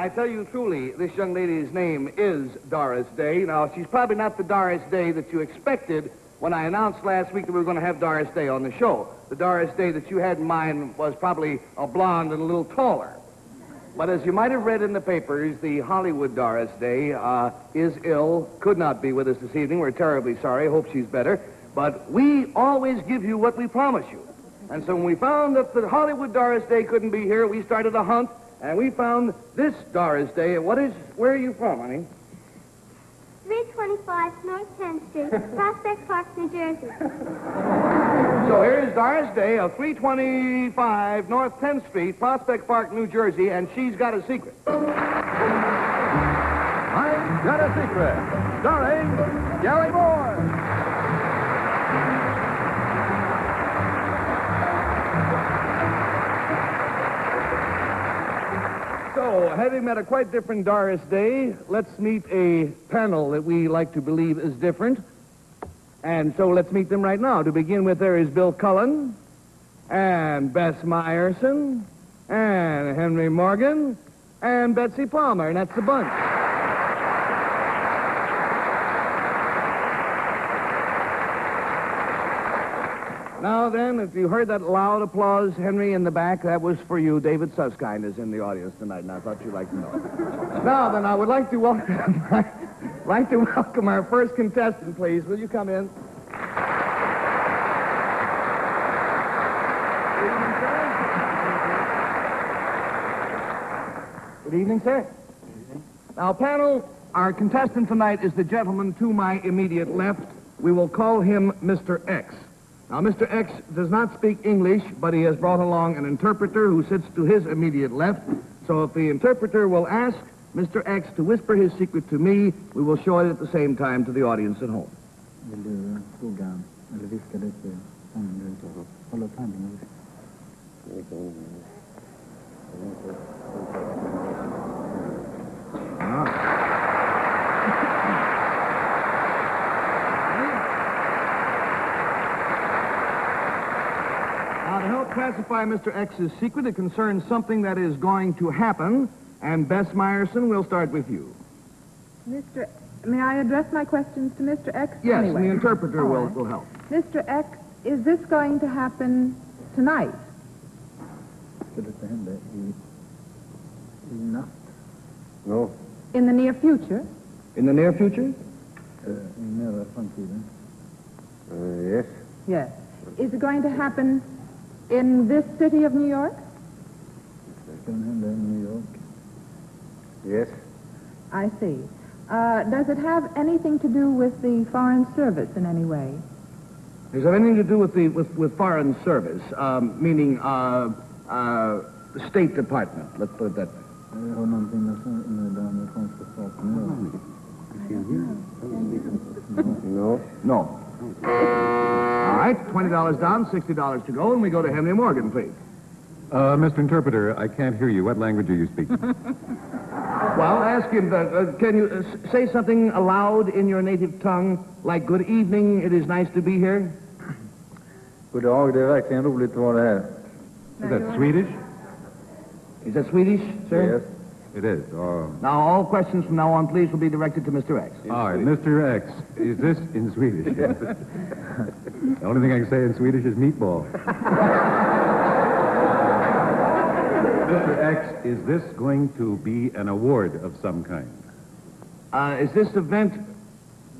I tell you truly, this young lady's name is Doris Day. Now, she's probably not the Doris Day that you expected when I announced last week that we were going to have Doris Day on the show. The Doris Day that you had in mind was probably a blonde and a little taller. But as you might have read in the papers, the Hollywood Doris Day is ill, could not be with us this evening. We're terribly sorry. Hope she's better. But we always give you what we promise you. And so when we found that the Hollywood Doris Day couldn't be here, we started a hunt, and we found this Doris Day. Where are you from, honey? 325 North 10th Street, Prospect Park, New Jersey. So here is Doris Day of 325 North 10th Street, Prospect Park, New Jersey, and she's got a secret. I've Got a Secret, starring Garry Moore. So, having met a quite different Doris Day, let's meet a panel that we like to believe is different. And so let's meet them right now. To begin with, there is Bill Cullen, and Bess Meyerson, and Henry Morgan, and Betsy Palmer, and that's the bunch. Now then, if you heard that loud applause, Henry, in the back, that was for you. David Susskind is in the audience tonight, and I thought you'd like to know. Now then, I would like to welcome our first contestant, please. Will you come in? Good evening, sir. Good evening. Now, panel, our contestant tonight is the gentleman to my immediate left. We will call him Mr. X. Now, Mr. X does not speak English, but he has brought along an interpreter who sits to his immediate left. So if the interpreter will ask Mr. X to whisper his secret to me, we will show it at the same time to the audience at home. Now, to help classify Mr. X's secret, it concerns something that is going to happen. And Bess Meyerson, we'll start with you. May I address my questions to Mr. X? Yes, anyway? and the interpreter will help. Mr. X, is this going to happen tonight? No. In the near future? In the near future? Yes. Yes. Is it going to happen in this city of New York? Yes. I see. Does it have anything to do with the Foreign Service in any way? Does it have anything to do with Foreign Service, meaning the State Department? Let's put it that way. No. No. All right, $20 down, $60 to go, and we go to Henry Morgan, please. Mr. Interpreter, I can't hear you. What language are you speaking? Well, ask him, can you say something aloud in your native tongue, like good evening, it is nice to be here? God dag, det är verkligen roligt att vara här. Is that Swedish? Is that Swedish, sir? Yes. It is. Now, all questions from now on, please, will be directed to Mr. X. All right, Mr. X, is this in Swedish? The only thing I can say in Swedish is meatball. Mr. X, is this going to be an award of some kind? Is this event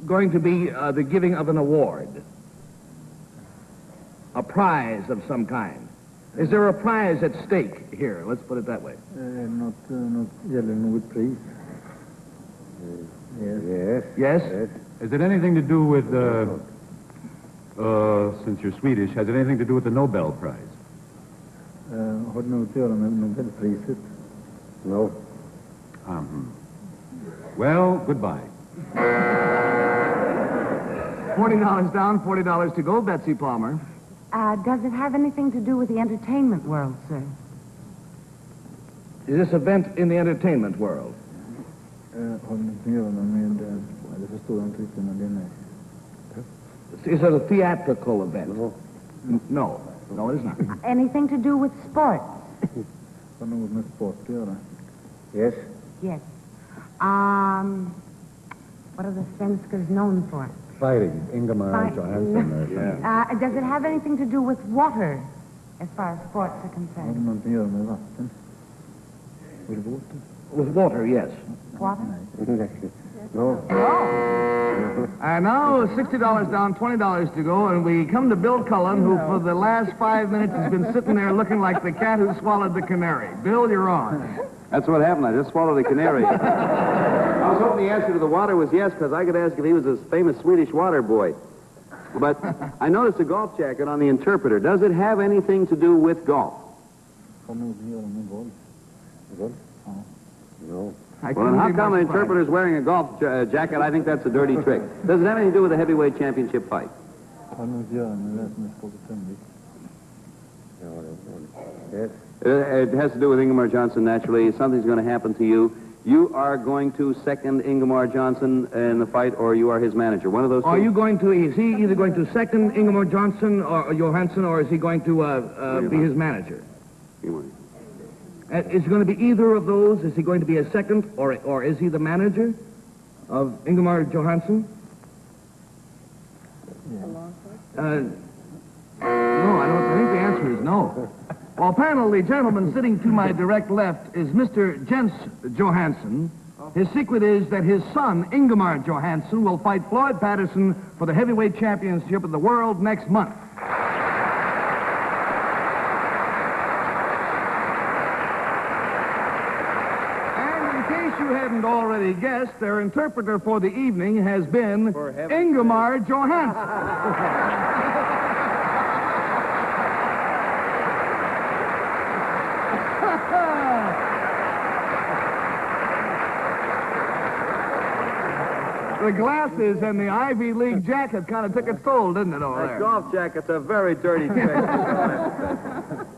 going to be the giving of an award? A prize of some kind? Is there a prize at stake here? Let's put it that way. Gäller något pris? Yes. Yes? Has it anything to do with, since you're Swedish, has it anything to do with the Nobel Prize? Har det något att göra med Nobelpriset? No. Well, goodbye. $40 down, $40 to go. Betsy Palmer. Does it have anything to do with the entertainment world, sir? Is this event in the entertainment world? Har det något att göra med... Det förstår jag inte riktigt, men det är nej. Is it a theatrical event? No. No, it is not. Anything to do with sports? Har något med sport att göra? Yes. Yes. What are the Svenskers known for? Fighting. Ingemar Johansson or something. Does it have anything to do with water, as far as sports are Har det concerned? någonting att göra med vatten? With water? With water, yes. Water? No. And now $60 down, $20 to go, and we come to Bill Cullen, who for the last 5 minutes has been sitting there looking like the cat who swallowed the canary. Bill, you're on. That's what happened. I just swallowed a canary. I was hoping the answer to the water was yes, because I could ask if he was a famous Swedish water boy. But I noticed a golf jacket on the interpreter. Does it have anything to do with golf? Har något att göra med golf? Golf? Ja. No. Well, then how come an interpreter's wearing a golf jacket? I think that's a dirty trick. Does it have anything to do with the heavyweight championship fight? Har något att göra med det som är sport och tungvikt? Yes. It has to do with Ingemar Johnson, naturally. Something's going to happen to you. You are going to second Ingemar Johnson in the fight, or you are his manager. One of those two. Are you going to, is he either going to second Ingemar Johnson or Johansson, or is he going to be his manager? Is it going to be either of those? Is he going to be a second, or is he the manager of Ingemar Johansson? No, I think the answer is no. Well, panel, the gentleman sitting to my direct left is Mr. Jens Johansson. His secret is that his son, Ingemar Johansson, will fight Floyd Patterson for the heavyweight championship of the world next month. And in case you hadn't already guessed, their interpreter for the evening has been Ingemar Johansson. The glasses and the Ivy League jacket kind of took its toll, didn't it, over That there? golf jacket's a very dirty trick.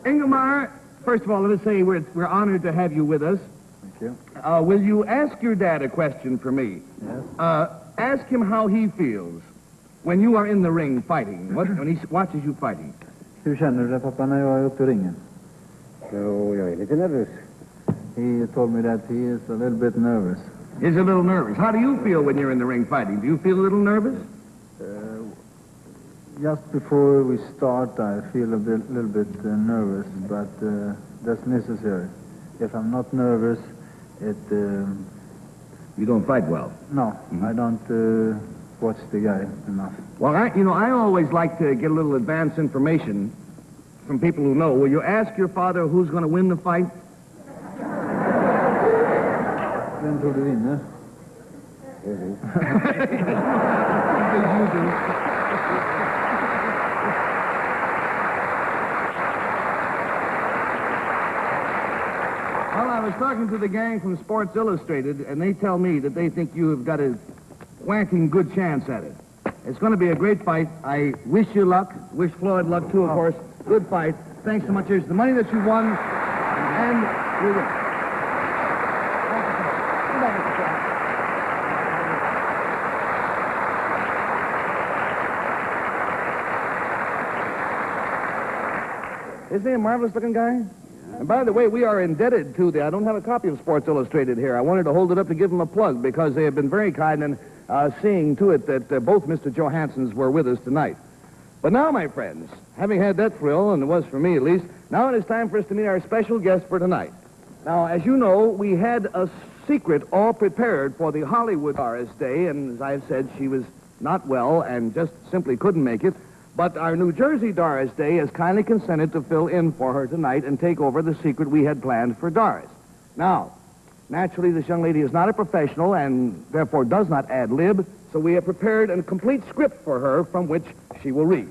Ingemar, first of all, let us say we're honored to have you with us. Thank you. Will you ask your dad a question for me? Yes. Ask him how he feels when you are in the ring fighting, when he watches you fighting. Hur känner du dig, pappa, när jag är uppe i ringen? So, jag är lite nervös. He told me that he is a little bit nervous. He's a little nervous. How do you feel when you're in the ring fighting? Do you feel a little nervous? Just before we start, I feel a little bit nervous, but that's necessary. If I'm not nervous, You don't fight well. No, I don't watch the guy enough. Well, I always like to get a little advance information from people who know. Will you ask your father who's going to win the fight? Vem tror du vinner? Well, I was talking to the gang from Sports Illustrated, and they tell me that they think you have got a whacking good chance at it. It's going to be a great fight. I wish you luck. Wish Floyd luck, too, of course. Good fight. Thanks so much. Here's the money that you won, and you're in. Isn't he a marvelous-looking guy? Yeah. And by the way, we are indebted to I don't have a copy of Sports Illustrated here. I wanted to hold it up to give them a plug because they have been very kind in seeing to it that both Mr. Johanssons were with us tonight. But now, my friends, having had that thrill, and it was for me at least, now it is time for us to meet our special guest for tonight. Now, as you know, we had a secret all prepared for the Hollywood Doris Day, and as I've said, she was not well and just simply couldn't make it. But our New Jersey Doris Day has kindly consented to fill in for her tonight and take over the secret we had planned for Doris. Now, naturally, this young lady is not a professional and therefore does not ad-lib, so we have prepared a complete script for her from which she will read.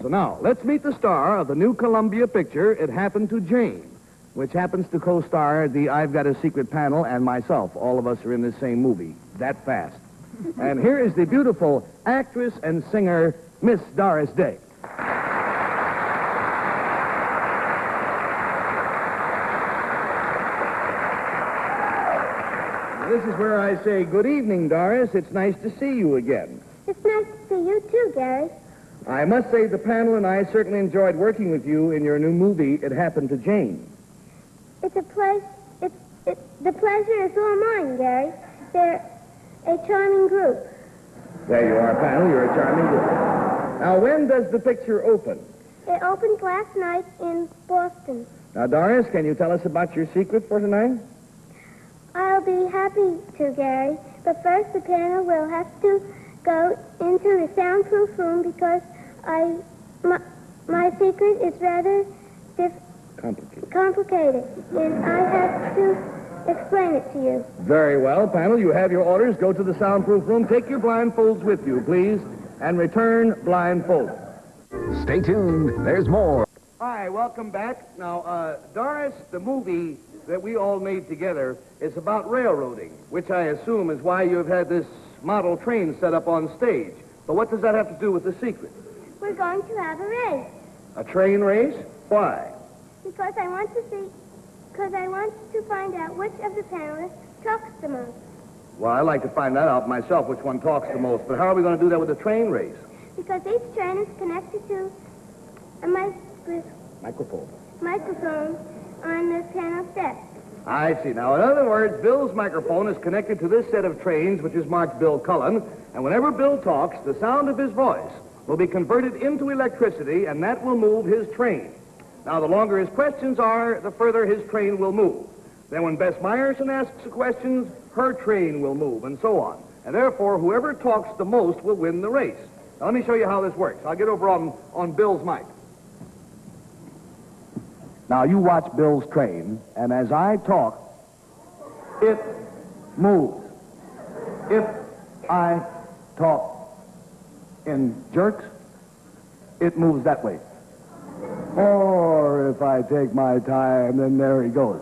So now, let's meet the star of the new Columbia picture, It Happened to Jane, which happens to co-star the I've Got a Secret panel and myself. All of us are in the same movie, that fast. And here is the beautiful actress and singer, Miss Doris Day. This is where I say, good evening, Doris. It's nice to see you again. It's nice to see you too, Garry. I must say the panel and I certainly enjoyed working with you in your new movie, It Happened to Jane. It's a place The pleasure is all mine, Garry. They're a charming group. There you are, panel. You're a charming girl. Now, when does the picture open? It opened last night in Boston. Now, Doris, can you tell us about your secret for tonight? I'll be happy to, Garry. But first, the panel will have to go into the soundproof room because my secret is rather complicated, and I have to explain it to you. Very well, panel. You have your orders. Go to the soundproof room. Take your blindfolds with you, please, and return blindfolded. Stay tuned. There's more. Hi, welcome back. Now, Doris, the movie that we all made together is about railroading, which I assume is why you've had this model train set up on stage. But what does that have to do with the secret? We're going to have a race. A train race? Why? Because I want to find out which of the panelists talks the most. Well, I'd like to find that out myself, which one talks the most. But how are we going to do that with a train race? Because each train is connected to a Microphone. microphone on the panel set. I see. Now, in other words, Bill's microphone is connected to this set of trains, which is marked Bill Cullen, and whenever Bill talks, the sound of his voice will be converted into electricity, and that will move his train. Now, the longer his questions are, the further his train will move. Then when Bess Meyerson asks the questions, her train will move, and so on. And therefore, whoever talks the most will win the race. Now, let me show you how this works. I'll get over on Bill's mic. Now, you watch Bill's train, and as I talk, it moves. If I talk in jerks, it moves that way. Or if I take my time, then there he goes.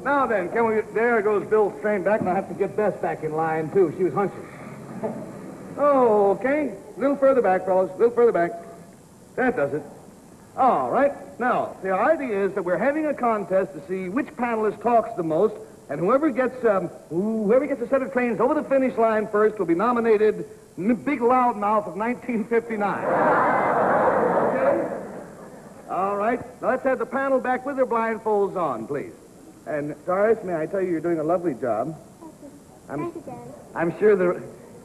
Now then, there goes Bill's train back, and I have to get Bess back in line, too. She was hunching. Oh, okay. A little further back, fellas. A little further back. That does it. All right. Now, the idea is that we're having a contest to see which panelist talks the most, and whoever gets a set of trains over the finish line first will be nominated Big Loudmouth of 1959. Okay? All right. Now, let's have the panel back with their blindfolds on, please. And, Doris, may I tell you, you're doing a lovely job. Thank you, Daddy. I'm sure that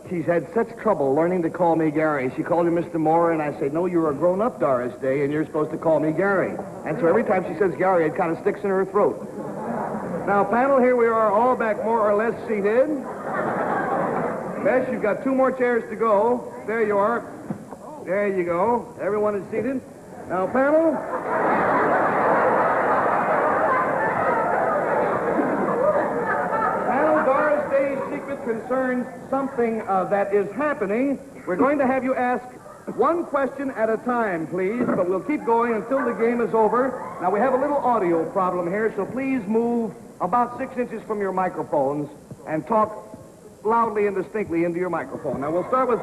she's had such trouble learning to call me Garry. She called me Mr. Moore, and I said, no, you're a grown-up Doris Day, and you're supposed to call me Garry. And so every time she says Garry, it kind of sticks in her throat. Now, panel, here we are all back more or less seated. Bess, you've got 2 more chairs to go. There you are. There you go. Everyone is seated. Now, panel. Panel, Doris Day's secret concerns something that is happening. We're going to have you ask one question at a time, please, but we'll keep going until the game is over. Now, we have a little audio problem here, so please move about 6 inches from your microphones and talk loudly and distinctly into your microphone. Now, we'll start with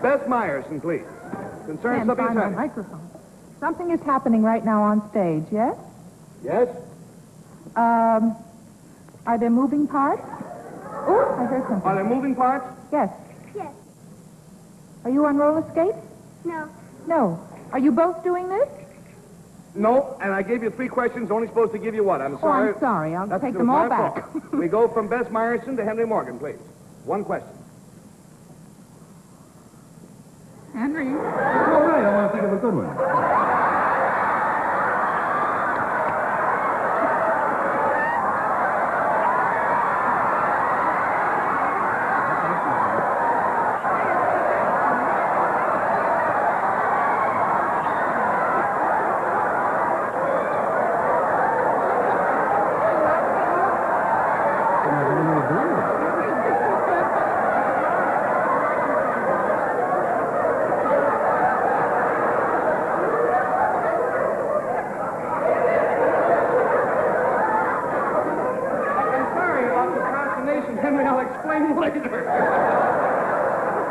Bess Meyerson, please. Concerns something Find my microphone. Something is happening right now on stage, yes? Yes? Are there moving parts? Oh, I heard something. Are there moving parts? Yes. Yes. Are you on roller skates? No. No. Are you both doing this? No, and I gave you 3 questions, only supposed to give you 1. I'm Oh, sorry. I'm sorry. I'll That's take them all my back. fault. We go from Bess Meyerson to Henry Morgan, please. 1 question. Henry. All right, I want to think of a good one. Henry, I'll explain later.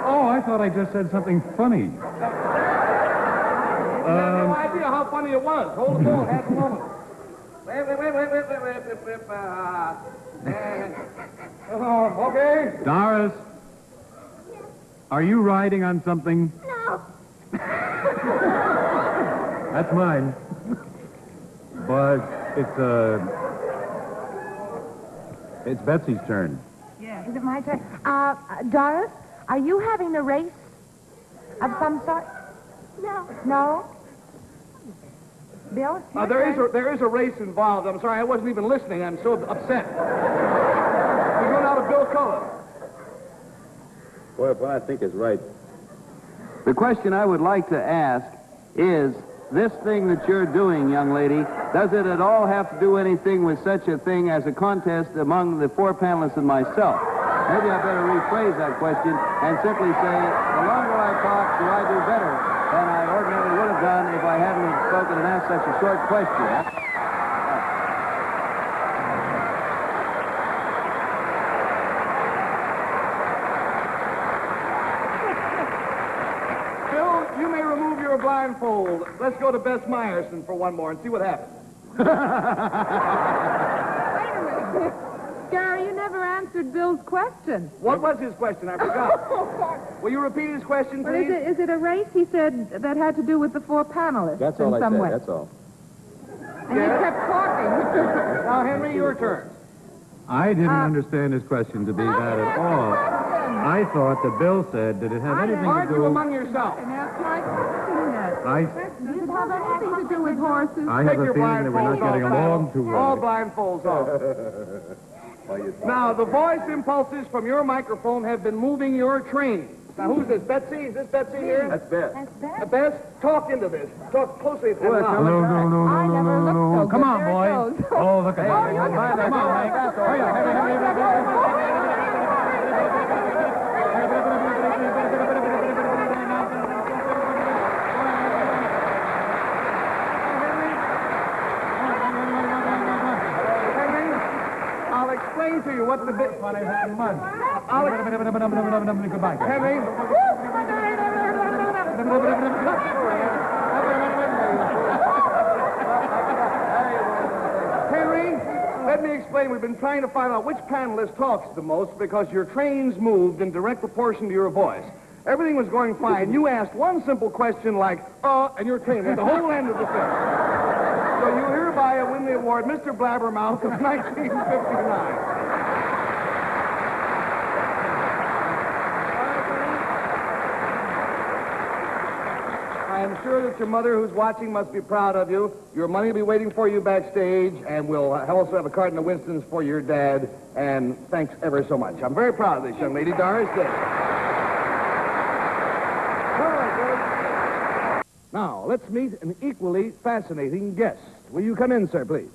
Oh, I thought I just said something funny. You have no idea how funny it was. Hold the phone half a moment. Wait. Okay. Doris, are you riding on something? No. That's mine. Well, it's Betsy's turn. Yeah. Is it my turn? Doris, are you having a race of some sort? No. No? Bill? it's your turn. There is a race involved. I'm sorry, I wasn't even listening. I'm so upset. We're going out of Bill Cullen. Boy, what I think is right. The question I would like to ask is, this thing that you're doing, young lady, does it at all have to do anything with such a thing as a contest among the four panelists and myself? Maybe I better rephrase that question and simply say, the longer I talk, do I do better than I ordinarily would have done if I hadn't spoken and asked such a short question? Bill, you may remove your blindfold. Let's go to Bess Meyerson for one more and see what happens. Wait a minute. Garry, you never answered Bill's question. What was his question? I forgot. Will you repeat his question, Well, please? is it a race, he said, that had to do with the four panelists That's in all I some said, way? that's all. And he kept talking. Now, Henry, your turn. I didn't understand his question to be that at all. I thought that Bill said, did it have anything to Argue do... among yourselves. And that's my question, that. I Does it have anything to do with horses? have Take a your feeling that we're not blindfolds getting off, along pal. too All well. blindfolds off. Now, the voice impulses from your microphone have been moving your train. Now, who's this? Betsy? Is this Betsy here? That's Beth. Bess, talk into this. Talk closely at that mouth. I never looked so Come good. on, There it boy. goes. Oh, look at that. Oh, you're Come on, Hank. Henry, I'll explain to you what the bit... Goodbye. Henry... Henry, let me explain. We've been trying to find out which panelist talks the most because your trains moved in direct proportion to your voice. Everything was going fine. You asked one simple question like, and your train went the whole end of the film. So you hereby win the award, Mr. Blabbermouth of 1959. I am sure that your mother, who's watching, must be proud of you. Your money will be waiting for you backstage, and we'll also have a carton of Winston's for your dad. And thanks ever so much. I'm very proud of this young lady, Doris Day. All right, folks. Now, let's meet an equally fascinating guest. Will you come in, sir, please?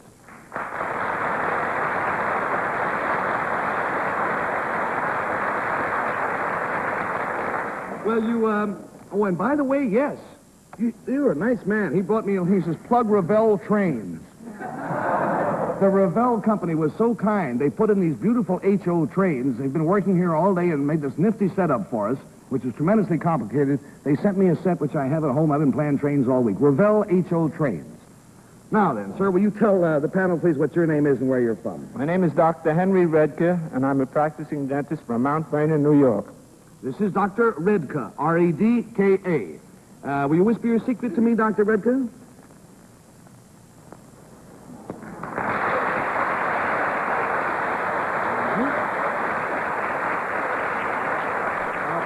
Well, oh, and by the way, yes. You're a nice man. He brought me, he says, plug Revell trains. The Revell company was so kind. They put in these beautiful HO trains. They've been working here all day and made this nifty setup for us, which is tremendously complicated. They sent me a set which I have at home. I've been playing trains all week. Revell HO trains. Now then, sir, will you tell the panel, please, what your name is and where you're from? My name is Dr. Henry Redke, and I'm a practicing dentist from Mount Vernon, New York. This is Dr. Redka, R-E-D-K-A. Will you whisper your secret to me, Dr. Redka?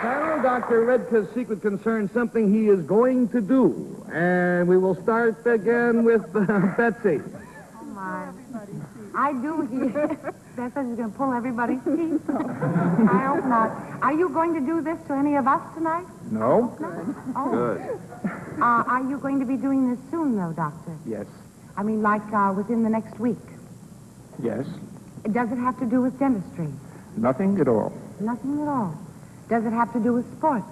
Panel, Dr. Redka's secret concerns something he is going to do. And we will start again with Betsy. Come on. I do hear. That says he's going to pull everybody's teeth. I hope not. Are you going to do this to any of us tonight? No? Oh. Good. Are you going to be doing this soon, though, Doctor? Yes. I mean, like within the next week. Yes. Does it have to do with dentistry? Nothing at all. Nothing at all. Does it have to do with sports?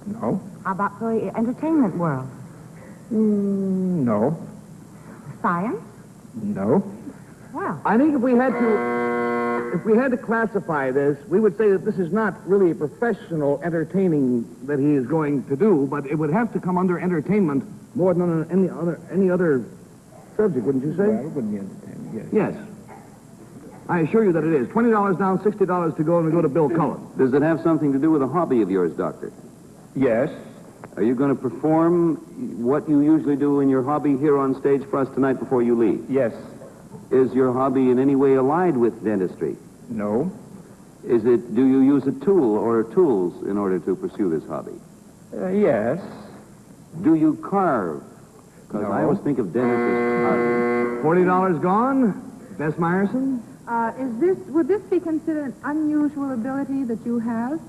No? How about the entertainment world? No. Science? No. Well, I think if we had to classify this, we would say that this is not really a professional entertaining that he is going to do, but it would have to come under entertainment more than any other subject, wouldn't you say? Well, it wouldn't be entertaining, yes. Yes. I assure you that it is. $20 down, $60 to go, and we go to Bill Cullen. Does it have something to do with a hobby of yours, Doctor? Yes. Are you going to perform what you usually do in your hobby here on stage for us tonight before you leave? Yes. Is your hobby in any way allied with dentistry? No. Do you use a tool or tools in order to pursue this hobby? Yes. Do you carve? Because No. I always think of dentists as carving. $40 gone. Bess Myerson? Would this be considered an unusual ability that you have?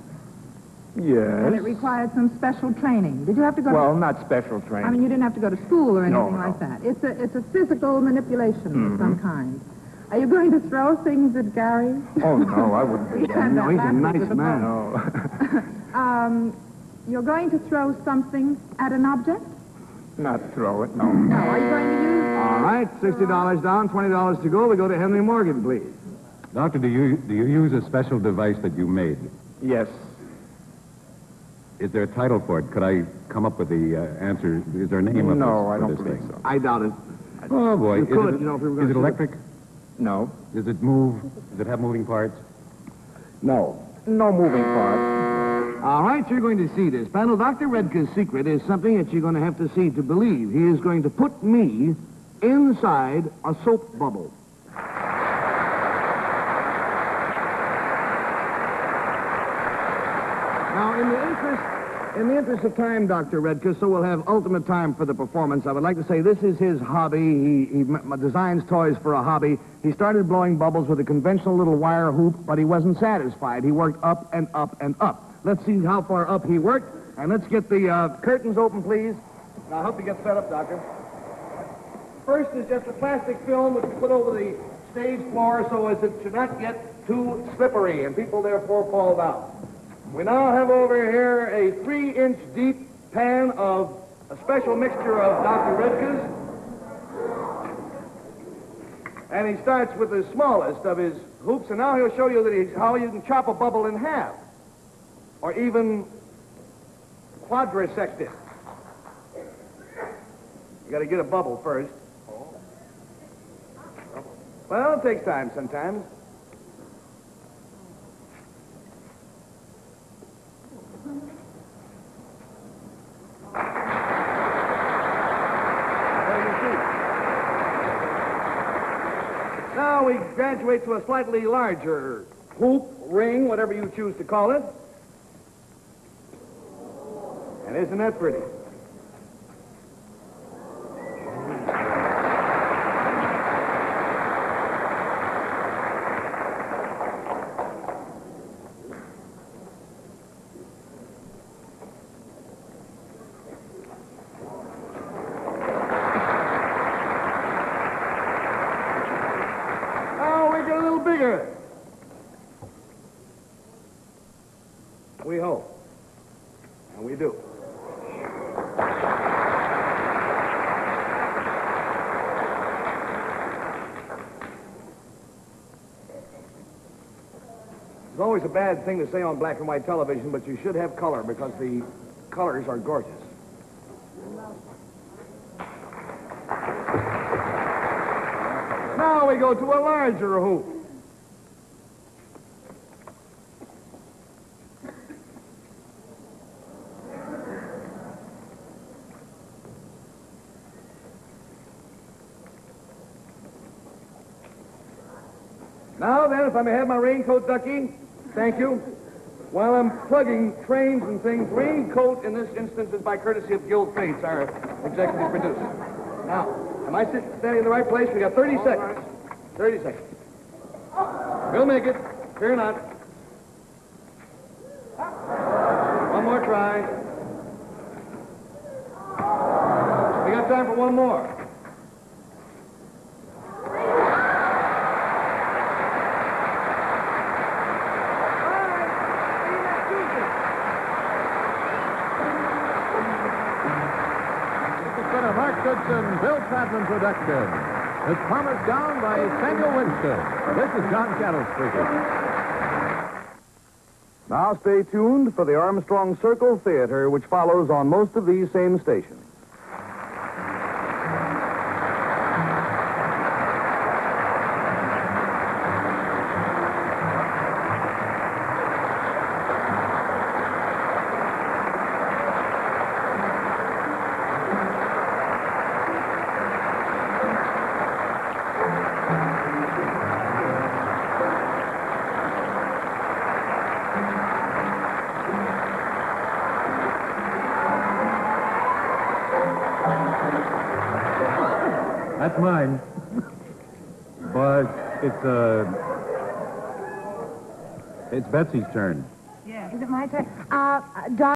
Yes. And it required some special training. Did you have to go Well, not special training. I mean, you didn't have to go to school or anything No, like no. that. It's a physical manipulation of some kind. Are you going to throw things at Garry? Oh, no, I wouldn't do that. No, he's a Backwards nice with a man. No. You're going to throw something at an object? Not throw it, no. No. Are you going to use... All right, $60 down, $20 to go. We go to Henry Morgan, please. Doctor, do you use a special device that you made? Yes. Is there a title for it? Could I come up with the answer? Is there a name of No, I for don't this believe thing? so. I doubt it. Oh, boy. You could, you know, if we were gonna Is it do it. electric? No. Does it move? Does it have moving parts? No. No moving parts. All right, you're going to see this. Panel, Dr. Redke's secret is something that you're going to have to see to believe. He is going to put me inside a soap bubble. Now, in the interest of time, Dr. Redke, so we'll have ultimate time for the performance, I would like to say this is his hobby. He designs toys for a hobby. He started blowing bubbles with a conventional little wire hoop, but he wasn't satisfied. He worked up and up and up. Let's see how far up he worked, and let's get the curtains open, please. Now, I'll help you get set up, Doctor. First is just a plastic film that we put over the stage floor so as it should not get too slippery, and people therefore fall down. We now have over here a 3-inch deep pan of a special mixture of Dr. Redke's. And he starts with the smallest of his hoops, and now he'll show you that how you can chop a bubble in half, or even quadrisect it. You got to get a bubble first. Well, it takes time sometimes. Now we graduate to a slightly larger hoop, ring, whatever you choose to call it. And isn't that pretty? We hope. And we do. It's always a bad thing to say on black and white television, but you should have color because the colors are gorgeous. Now we go to a larger hoop. Now then, if I may have my raincoat, Ducky. Thank you. While I'm plugging trains and things, raincoat in this instance is by courtesy of Gil Fates, our executive producer. Now, am I standing in the right place? We got 30 seconds. 30 seconds. We'll make it. Fear not. One more try. We got time for one more. Goodson, Bill Chapman production. It's promised down by Samuel Winston. This is John Shadow speaking. Now stay tuned for the Armstrong Circle Theater, which follows on most of these same stations. That's mine. But it's Betsy's turn. Is it my turn? Doris.